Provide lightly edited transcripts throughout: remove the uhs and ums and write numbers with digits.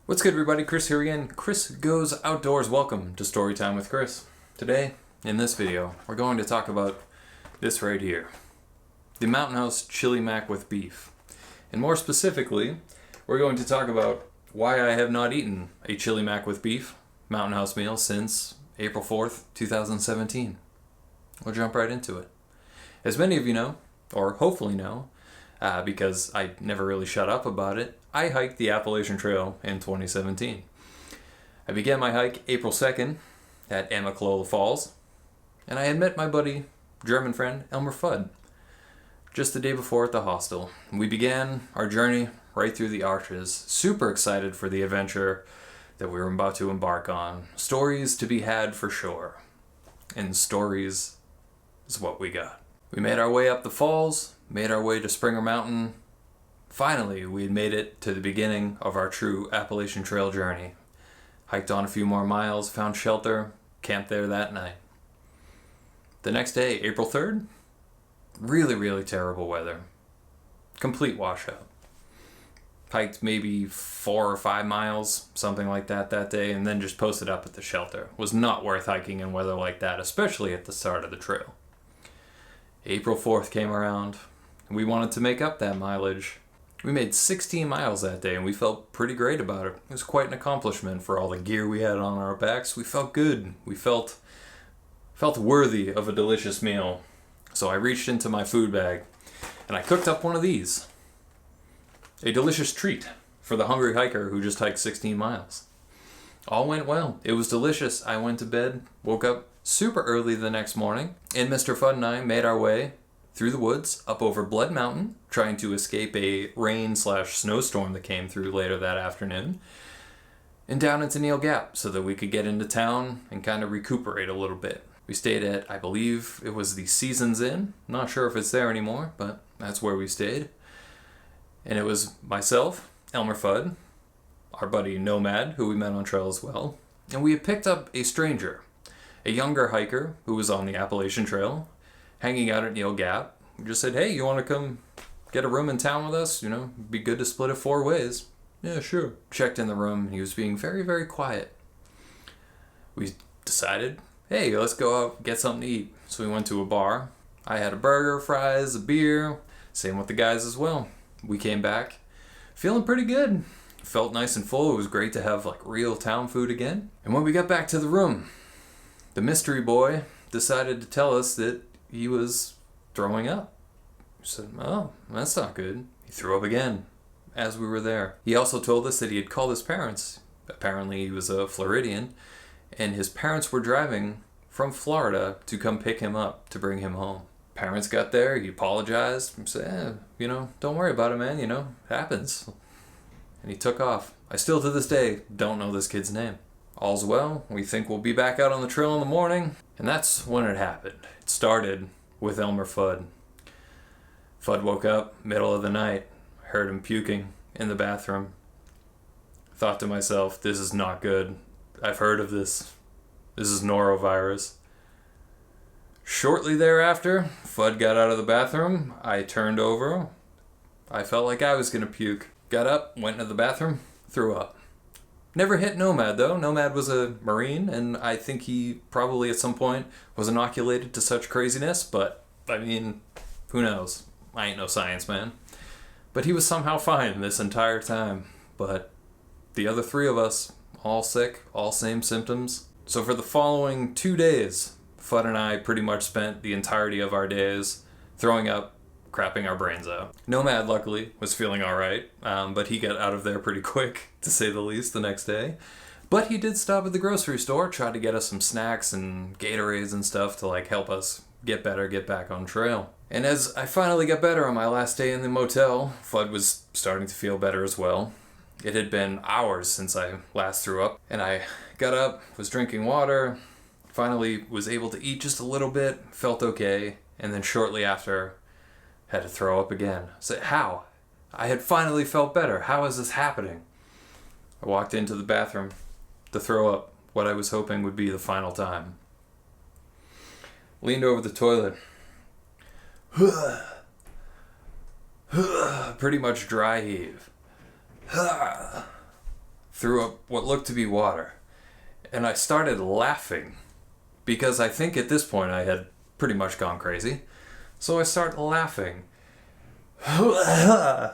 What's good, everybody? Chris here again. Chris Goes Outdoors. Welcome to Storytime with Chris. Today, in this video, we're going to talk about this right here. The Mountain House Chili Mac with beef. And more specifically, we're going to talk about why I have not eaten a Chili Mac with beef Mountain House meal since April 4th, 2017. We'll jump right into it. As many of you know, or hopefully know, because I never really shut up about it, I hiked the Appalachian Trail in 2017. I began my hike April 2nd at Amicalola Falls, and I had met my buddy, German friend, Elmer Fudd, just the day before at the hostel. We began our journey right through the arches, super excited for the adventure that we were about to embark on. Stories to be had for sure, and stories is what we got. We made our way up the falls, made our way to Springer Mountain. Finally, we had made it to the beginning of our true Appalachian Trail journey. Hiked on a few more miles, found shelter, camped there that night. The next day, April 3rd, really terrible weather. Complete washout. Hiked maybe 4 or 5 miles, something like that day, and then just posted up at the shelter. Was not worth hiking in weather like that, especially at the start of the trail. April 4th came around, and we wanted to make up that mileage. We made 16 miles that day, and we felt pretty great about it. It was quite an accomplishment for all the gear we had on our backs. We felt good. We felt worthy of a delicious meal. So I reached into my food bag, and I cooked up one of these. A delicious treat for the hungry hiker who just hiked 16 miles. All went well. It was delicious. I went to bed, woke up super early the next morning, and Mr. Fudd and I made our way through the woods, up over Blood Mountain, trying to escape a rain/snowstorm that came through later that afternoon, and down into Neal Gap so that we could get into town and kind of recuperate a little bit. We stayed at, I believe it was the Seasons Inn. Not sure if it's there anymore, but that's where we stayed. And it was myself, Elmer Fudd, our buddy Nomad, who we met on trail as well, and we had picked up a stranger, a younger hiker who was on the Appalachian Trail, hanging out at Neal Gap. We just said, hey, you want to come get a room in town with us? You know, be good to split it 4 ways. Yeah, sure. Checked in the room, and he was being very quiet. We decided, hey, let's go out, get something to eat. So we went to a bar. I had a burger, fries, a beer. Same with the guys as well. We came back feeling pretty good. Felt nice and full. It was great to have like real town food again. And when we got back to the room, the mystery boy decided to tell us that he was throwing up. We said, oh, that's not good. He threw up again as we were there. He also told us that he had called his parents. Apparently he was a Floridian, and his parents were driving from Florida to come pick him up to bring him home. Parents got there, he apologized, and said, don't worry about it, man, it happens. And he took off. I still to this day don't know this kid's name. All's well, we think we'll be back out on the trail in the morning. And that's when it happened. It started with Elmer Fudd. Fudd woke up, middle of the night, heard him puking in the bathroom. Thought to myself, this is not good. I've heard of this. This is norovirus. Shortly thereafter, Fudd got out of the bathroom. I turned over. I felt like I was gonna puke. Got up, went into the bathroom, threw up. Never hit Nomad though. Nomad was a Marine, and I think he probably at some point was inoculated to such craziness, but I mean, who knows? I ain't no science man. But he was somehow fine this entire time. But the other 3 of us, all sick, all same symptoms. So for the following 2 days, Fudd and I pretty much spent the entirety of our days throwing up, crapping our brains out. Nomad, luckily, was feeling alright, but he got out of there pretty quick, to say the least, the next day. But he did stop at the grocery store, tried to get us some snacks and Gatorades and stuff to help us get better, get back on trail. And as I finally got better on my last day in the motel, Fudd was starting to feel better as well. It had been hours since I last threw up, and I got up, was drinking water, finally was able to eat just a little bit, felt okay, and then shortly after, had to throw up again. I said, how? I had finally felt better. How is this happening? I walked into the bathroom to throw up what I was hoping would be the final time. Leaned over the toilet. Pretty much dry heave. threw up what looked to be water. And I started laughing because I think at this point I had pretty much gone crazy. So I start laughing. And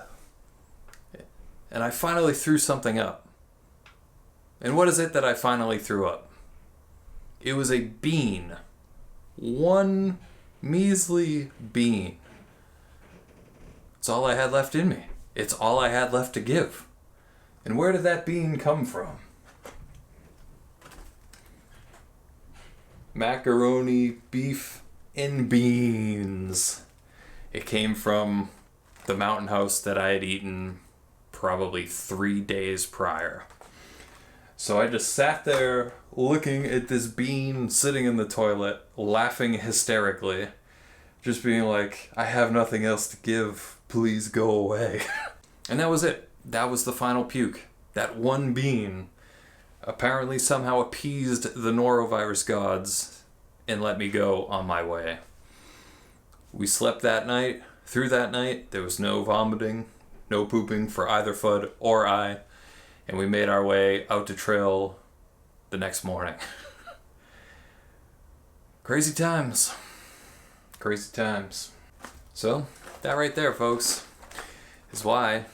I finally threw something up. And what is it that I finally threw up? It was a bean. One measly bean. It's all I had left in me. It's all I had left to give. And where did that bean come from? Macaroni, beef, and beans. It came from the mountain house that I had eaten probably 3 days prior. So I just sat there looking at this bean sitting in the toilet, laughing hysterically, just being like, I have nothing else to give, please go away. And that was it. That was the final puke. That one bean apparently somehow appeased the norovirus gods and let me go on my way. We slept that night. Through that night, there was no vomiting, no pooping for either Fudd or I, and we made our way out to trail the next morning. Crazy times. Crazy times. So, that right there, folks, is why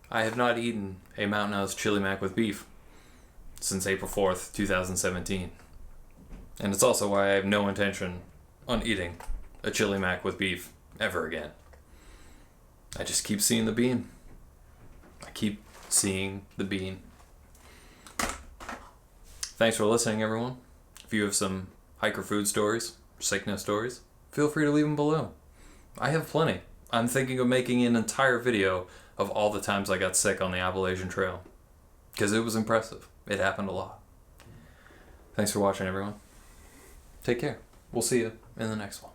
I have not eaten a Mountain House Chili Mac with beef since April 4th, 2017. And it's also why I have no intention on eating a Chili Mac with beef ever again. I just keep seeing the bean. I keep seeing the bean. Thanks for listening, everyone. If you have some hiker food stories, sickness stories, feel free to leave them below. I have plenty. I'm thinking of making an entire video of all the times I got sick on the Appalachian Trail. Because it was impressive. It happened a lot. Thanks for watching, everyone. Take care. We'll see you in the next one.